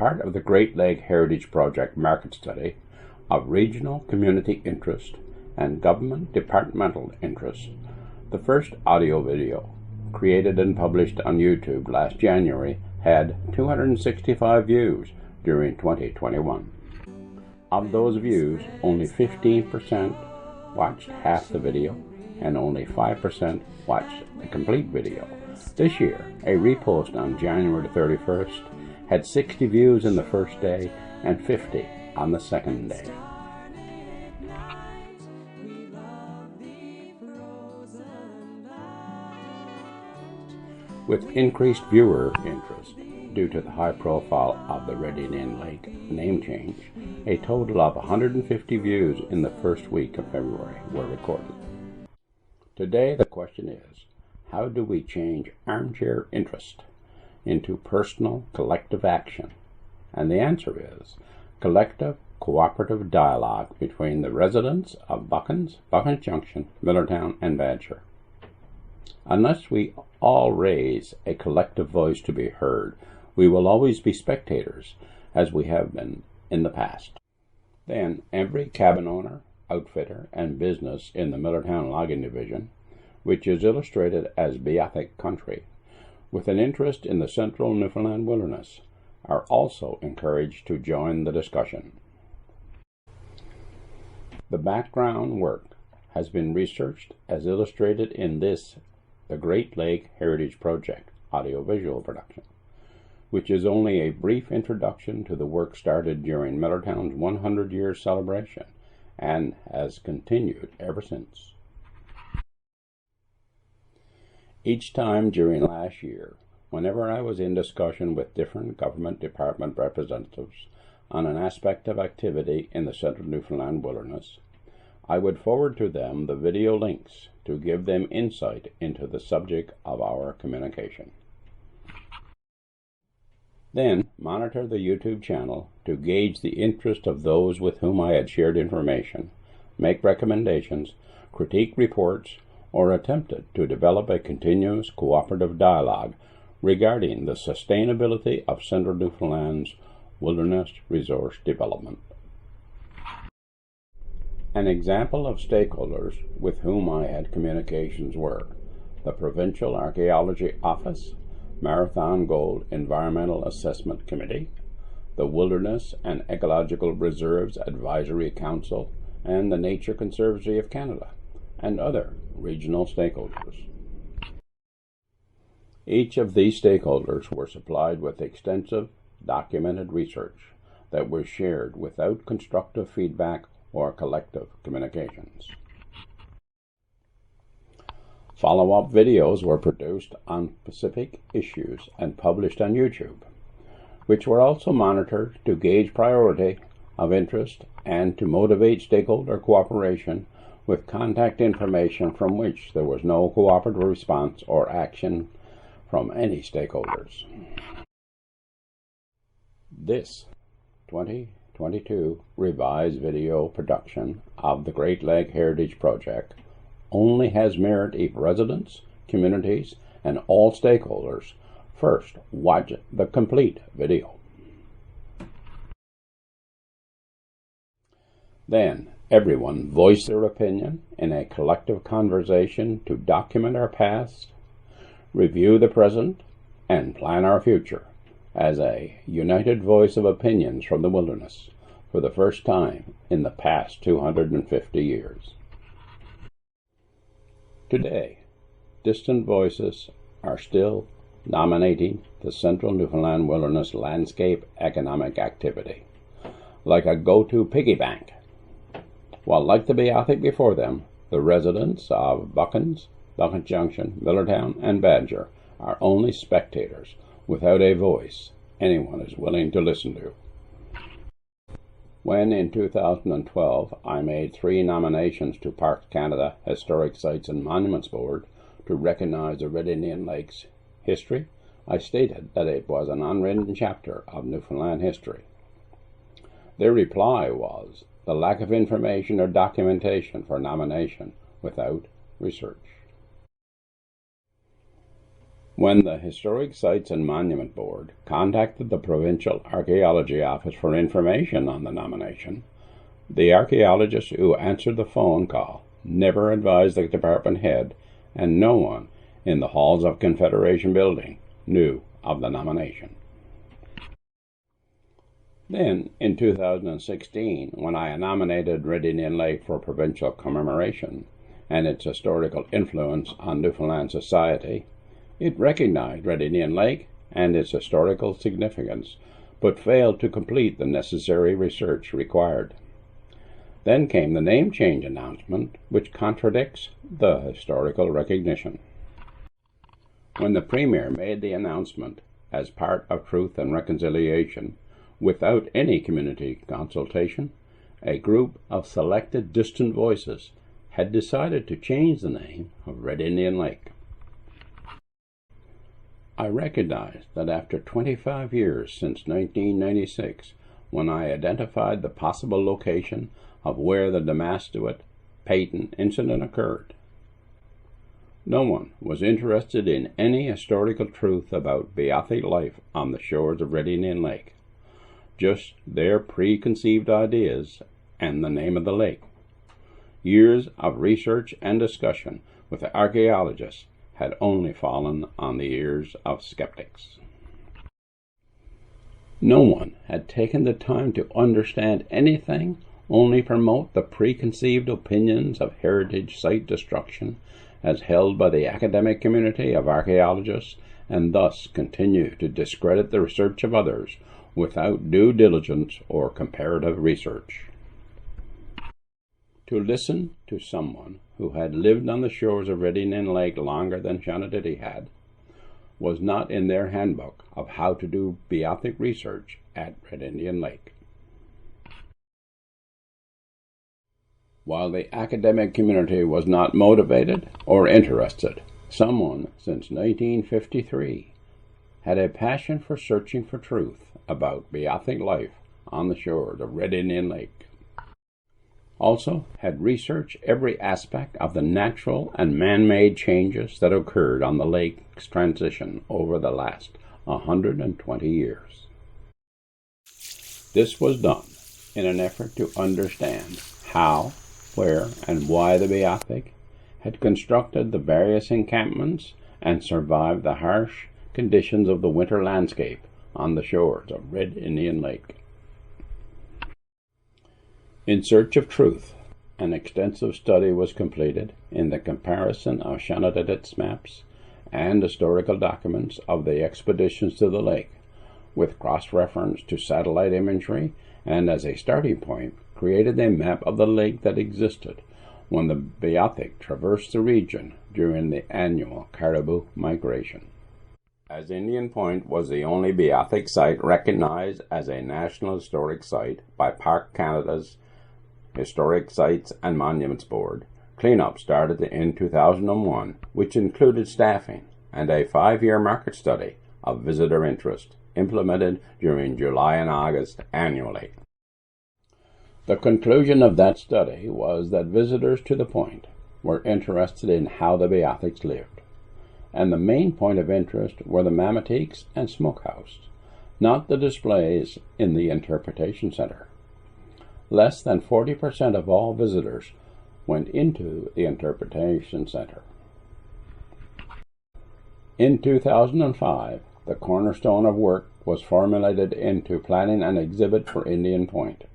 part of the Great Lake Heritage Project market study of regional community interest and government departmental interest, the first audio-video, created and published on YouTube last January, had 265 views during 2021. Of those views, only 15% watched half the video and only 5% watched the complete video. This year, a repost on January 31st had 60 views in the first day and 50 on the second day. With increased viewer interest due to the high profile of the Red Indian Lake name change, a total of 150 views in the first week of February were recorded. Today the question is, how do we change armchair interest into personal collective action? And the answer is collective cooperative dialogue between the residents of Buckens Junction, Millertown, and Badger. Unless we all raise a collective voice to be heard, we will always be spectators, as we have been in the past. Then every cabin owner, outfitter, and business in the Millertown Logging Division, which is illustrated as Beothuk country, with an interest in the central Newfoundland wilderness, are also encouraged to join the discussion. The background work has been researched as illustrated in this, the Great Lake Heritage Project audiovisual production, which is only a brief introduction to the work started during Millertown's 100-year celebration and has continued ever since. Each time during last year, whenever I was in discussion with different government department representatives on an aspect of activity in the central Newfoundland wilderness, I would forward to them the video links to give them insight into the subject of our communication. Then monitor the YouTube channel to gauge the interest of those with whom I had shared information, make recommendations, critique reports, or attempted to develop a continuous cooperative dialogue regarding the sustainability of central Newfoundland's wilderness resource development. An example of stakeholders with whom I had communications were the Provincial Archaeology Office, Marathon Gold Environmental Assessment Committee, the Wilderness and Ecological Reserves Advisory Council, and the Nature Conservancy of Canada, and other regional stakeholders. Each of these stakeholders were supplied with extensive documented research that was shared without constructive feedback or collective communications. Follow-up videos were produced on specific issues and published on YouTube, which were also monitored to gauge priority of interest and to motivate stakeholder cooperation with contact information from which there was no cooperative response or action from any stakeholders. This 2022 revised video production of the Great Lake Heritage Project only has merit if residents, communities, and all stakeholders first watch the complete video. Then everyone voice their opinion in a collective conversation to document our past, review the present, and plan our future as a united voice of opinions from the wilderness for the first time in the past 250 years. Today, distant voices are still dominating the central Newfoundland wilderness landscape economic activity, like a go-to piggy bank. While like the Beothuk before them, the residents of Buckens Junction, Millertown, and Badger are only spectators without a voice anyone is willing to listen to. When in 2012 I made 3 nominations to Parks Canada Historic Sites and Monuments Board to recognize the Red Indian Lakes history, I stated that it was an unwritten chapter of Newfoundland history. Their reply was the lack of information or documentation for nomination without research. When the Historic Sites and Monument Board contacted the Provincial Archaeology Office for information on the nomination, the archaeologist who answered the phone call never advised the department head, and no one in the halls of Confederation Building knew of the nomination. Then, in 2016, when I nominated Red Indian Lake for provincial commemoration and its historical influence on Newfoundland society, it recognized Red Indian Lake and its historical significance, but failed to complete the necessary research required. Then came the name change announcement, which contradicts the historical recognition. When the Premier made the announcement as part of Truth and Reconciliation, without any community consultation, a group of selected distant voices had decided to change the name of Red Indian Lake. I recognize that after 25 years since 1996, when I identified the possible location of where the Damastuit Peyton incident occurred, no one was interested in any historical truth about Beothuk life on the shores of Red Indian Lake, just their preconceived ideas and the name of the lake. Years of research and discussion with the archaeologists had only fallen on the ears of skeptics. No one had taken the time to understand anything, only promote the preconceived opinions of heritage site destruction as held by the academic community of archaeologists, and thus continue to discredit the research of others without due diligence or comparative research. To listen to someone who had lived on the shores of Red Indian Lake longer than Shanadiddy had was not in their handbook of how to do Beothuk research at Red Indian Lake. While the academic community was not motivated or interested, someone since 1953 had a passion for searching for truth about Beothuk life on the shores of Red Indian Lake. Also had researched every aspect of the natural and man-made changes that occurred on the lake's transition over the last 120 years. This was done in an effort to understand how, where, and why the Beothuk had constructed the various encampments and survived the harsh conditions of the winter landscape on the shores of Red Indian Lake. In search of truth, an extensive study was completed in the comparison of Shanadiddy's maps and historical documents of the expeditions to the lake, with cross-reference to satellite imagery, and as a starting point, created a map of the lake that existed when the Beothuk traversed the region during the annual caribou migration. As Indian Point was the only Beothuk site recognized as a National Historic Site by Park Canada's Historic Sites and Monuments Board, cleanup started in 2001, which included staffing and a 5-year market study of visitor interest, implemented during July and August annually. The conclusion of that study was that visitors to the point were interested in how the Beothuks lived, and the main point of interest were the Mamatiques and smokehouse, not the displays in the interpretation center. Less than 40% of all visitors went into the interpretation center. In 2005, the cornerstone of work was formulated into planning an exhibit for Indian Point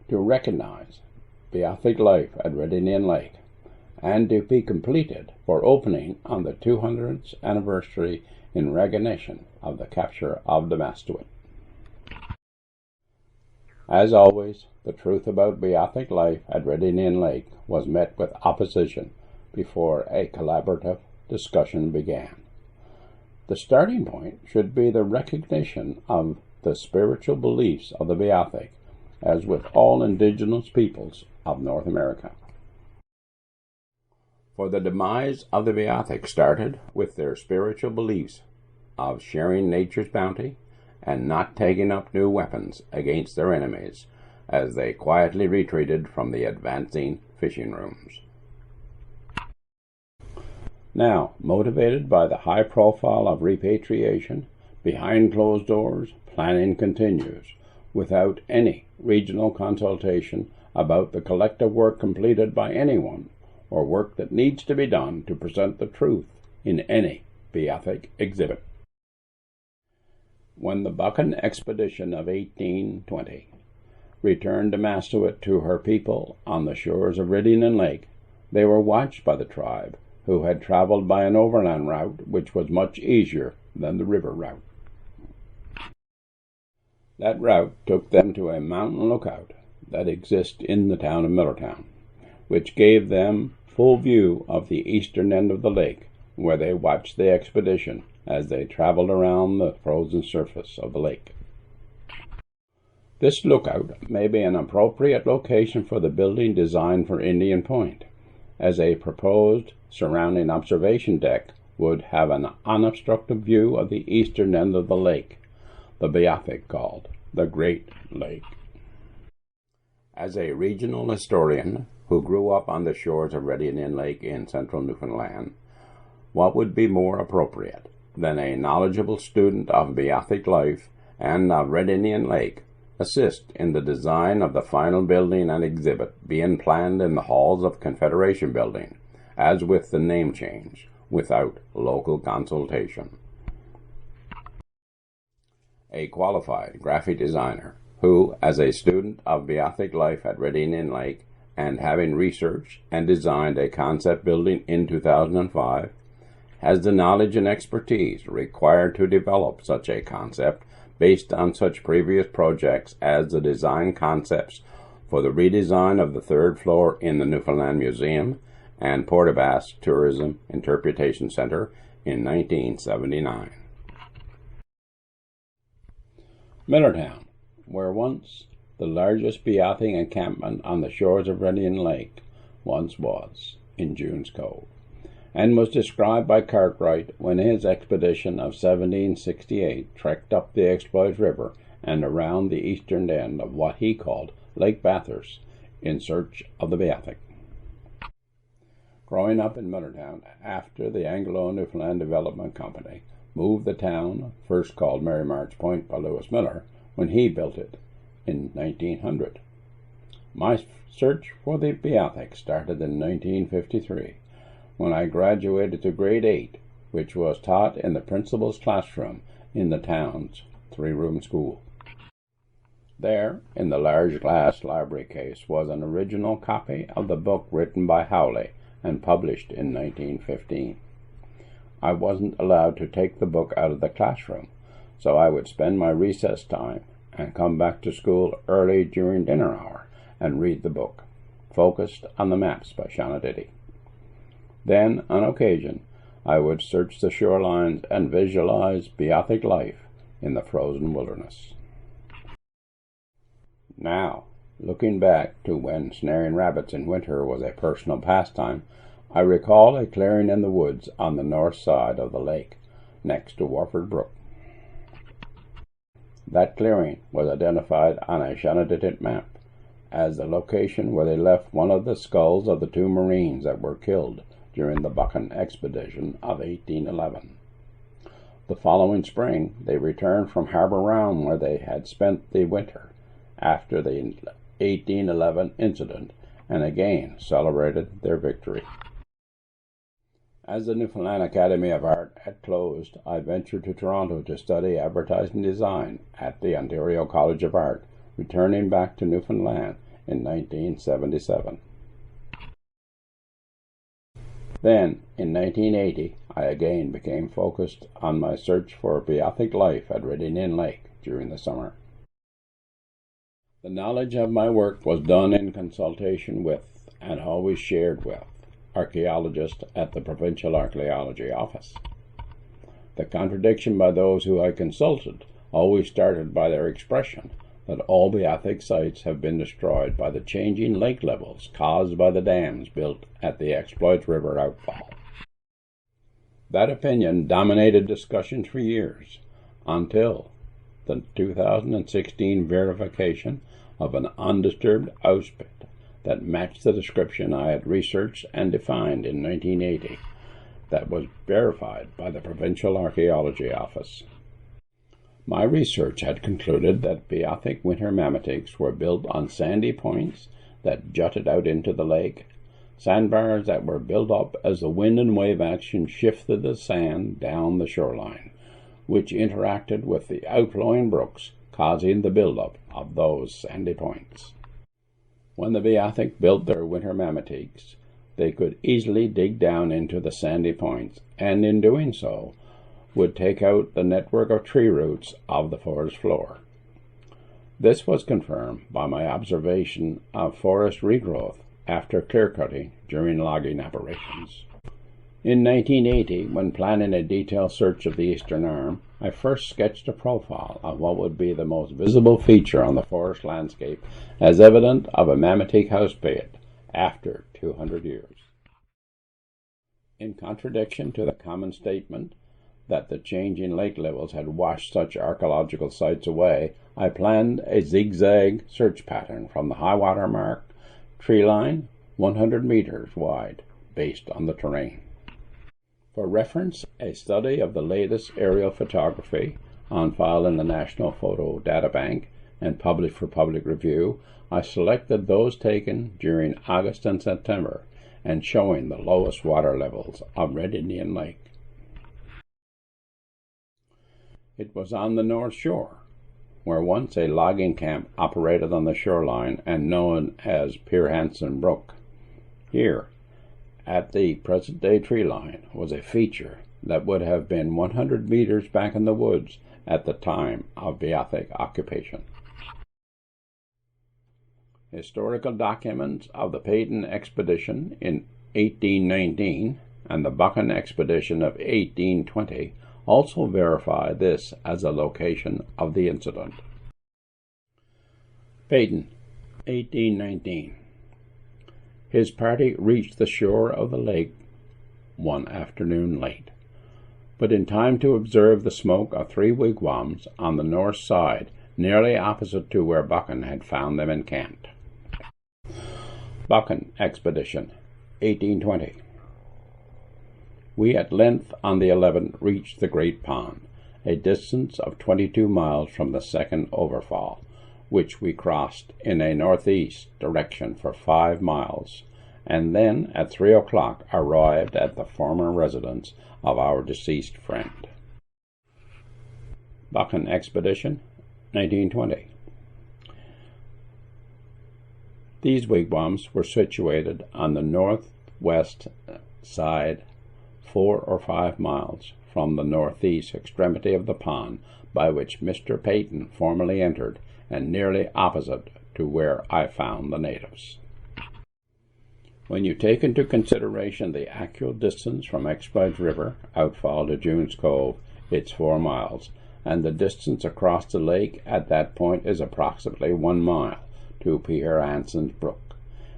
to recognize Beothuk life at Red Indian Lake, and to be completed for opening on the 200th anniversary in recognition of the capture of Damastuit. As always, the truth about Beothuk life at Red Indian Lake was met with opposition before a collaborative discussion began. The starting point should be the recognition of the spiritual beliefs of the Beothuk, as with all indigenous peoples of North America. For the demise of the Beothuk started with their spiritual beliefs of sharing nature's bounty and not taking up new weapons against their enemies as they quietly retreated from the advancing fishing rooms. Now, motivated by the high profile of repatriation, behind closed doors, planning continues, without any regional consultation about the collective work completed by anyone, or work that needs to be done to present the truth in any Beothuk exhibit. When the Buchan expedition of 1820 returned to Massasoit to her people on the shores of Ridingen Lake, they were watched by the tribe, who had traveled by an overland route which was much easier than the river route. That route took them to a mountain lookout that exists in the town of Millertown, which gave them full view of the eastern end of the lake, where they watched the expedition as they traveled around the frozen surface of the lake. This lookout may be an appropriate location for the building designed for Indian Point, as a proposed surrounding observation deck would have an unobstructed view of the eastern end of the lake, the Beothuk called the Great Lake. As a regional historian who grew up on the shores of Ridingen Lake in central Newfoundland, what would be more appropriate than a knowledgeable student of Beothuk life and of Ridingen Lake assist in the design of the final building and exhibit being planned in the halls of Confederation Building, as with the name change, without local consultation. A qualified graphic designer who, as a student of Beothuk life at Ridingen Lake and having researched and designed a concept building in 2005, has the knowledge and expertise required to develop such a concept based on such previous projects as the design concepts for the redesign of the third floor in the Newfoundland Museum and Port aux Basques Tourism Interpretation Center in 1979. Millertown, where once the largest Beothuk encampment on the shores of Ridingen Lake once was, in June's Cove, and was described by Cartwright when his expedition of 1768 trekked up the Exploit River and around the eastern end of what he called Lake Bathurst in search of the Beothuk. Growing up in Millertown after the Anglo-Newfoundland Development Company moved the town, first called Mary March Point by Lewis Miller, when he built it in 1900. My search for the Beothuk started in 1953, when I graduated to grade 8, which was taught in the principal's classroom in the town's 3-room school. There, in the large glass library case, was an original copy of the book written by Howley and published in 1915. I wasn't allowed to take the book out of the classroom, so I would spend my recess time and come back to school early during dinner hour and read the book, focused on the maps by Shawnee. Then, on occasion, I would search the shorelines and visualize Beothuk life in the frozen wilderness. Now, looking back to when snaring rabbits in winter was a personal pastime, I recall a clearing in the woods on the north side of the lake, next to Warford Brook. That clearing was identified on a Shawnee map as the location where they left one of the skulls of the 2 Marines that were killed during the Buchan expedition of 1811. The following spring, they returned from Harbour Round, where they had spent the winter after the 1811 incident, and again celebrated their victory. As the Newfoundland Academy of Art had closed, I ventured to Toronto to study advertising design at the Ontario College of Art, returning back to Newfoundland in 1977. Then, in 1980, I again became focused on my search for Beothuk life at Ridingen Lake during the summer. The knowledge of my work was done in consultation with, and always shared with, archaeologists at the Provincial Archaeology Office. The contradiction by those who I consulted always started by their expression that all Beothuk sites have been destroyed by the changing lake levels caused by the dams built at the Exploit River outfall. That opinion dominated discussions for years, until the 2016 verification of an undisturbed outspit that matched the description I had researched and defined in 1980 that was verified by the Provincial Archaeology Office. My research had concluded that Beothuk winter mammoths were built on sandy points that jutted out into the lake, sandbars that were built up as the wind and wave action shifted the sand down the shoreline, which interacted with the outflowing brooks, causing the buildup of those sandy points. When the Beothuk built their winter mammoths, they could easily dig down into the sandy points, and in doing so, would take out the network of tree roots of the forest floor. This was confirmed by my observation of forest regrowth after clear-cutting during logging operations. In 1980, when planning a detailed search of the eastern arm, I first sketched a profile of what would be the most visible feature on the forest landscape as evident of a mammoth house bed after 200 years. In contradiction to the common statement that the changing lake levels had washed such archaeological sites away, I planned a zigzag search pattern from the high water mark tree line 100 meters wide based on the terrain. For reference, a study of the latest aerial photography on file in the National Photo Data Bank and published for public review, I selected those taken during August and September and showing the lowest water levels of Red Indian Lake. It was on the North Shore, where once a logging camp operated on the shoreline and known as Pier Hansen Brook. Here, at the present-day tree line, was a feature that would have been 100 meters back in the woods at the time of Beothuk occupation. Historical documents of the Peyton expedition in 1819 and the Buchan expedition of 1820 also verify this as a location of the incident. Peyton, 1819. His party reached the shore of the lake one afternoon late, but in time to observe the smoke of 3 wigwams on the north side, nearly opposite to where Buchan had found them encamped. Buchan expedition, 1820. We at length on the 11th reached the Great Pond, a distance of 22 miles from the second overfall, which we crossed in a northeast direction for 5 miles, and then at 3 o'clock arrived at the former residence of our deceased friend. Buchan expedition, 1920. These wigwams were situated on the northwest side 4 or 5 miles from the northeast extremity of the pond by which Mr. Peyton formerly entered, and nearly opposite to where I found the natives. When you take into consideration the actual distance from Exploit River outfall to June's Cove, it's 4 miles, and the distance across the lake at that point is approximately 1 mile to Pier Hansen's Brook,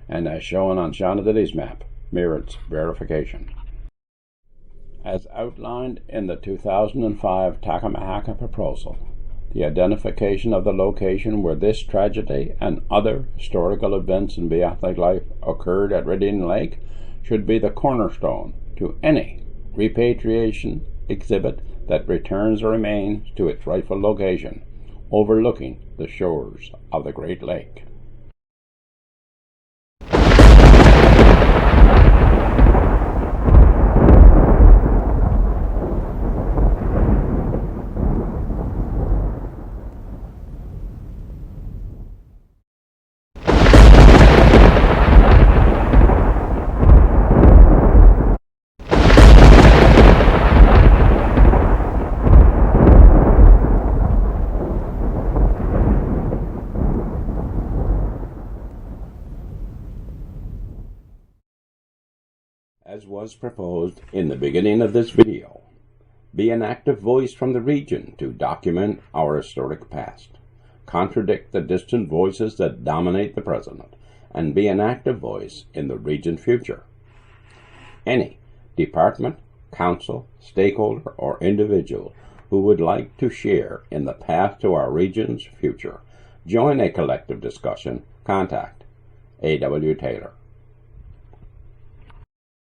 and as shown on Shawnadiddy's map, merits verification. As outlined in the 2005 Takamahaka proposal, the identification of the location where this tragedy and other historical events in Beothuk life occurred at Red Indian Lake should be the cornerstone to any repatriation exhibit that returns the remains to its rightful location, overlooking the shores of the Great Lake. As was proposed in the beginning of this video, be an active voice from the region to document our historic past, contradict the distant voices that dominate the present, and be an active voice in the region's future. Any department, council, stakeholder, or individual who would like to share in the path to our region's future, join a collective discussion, contact A.W. Taylor.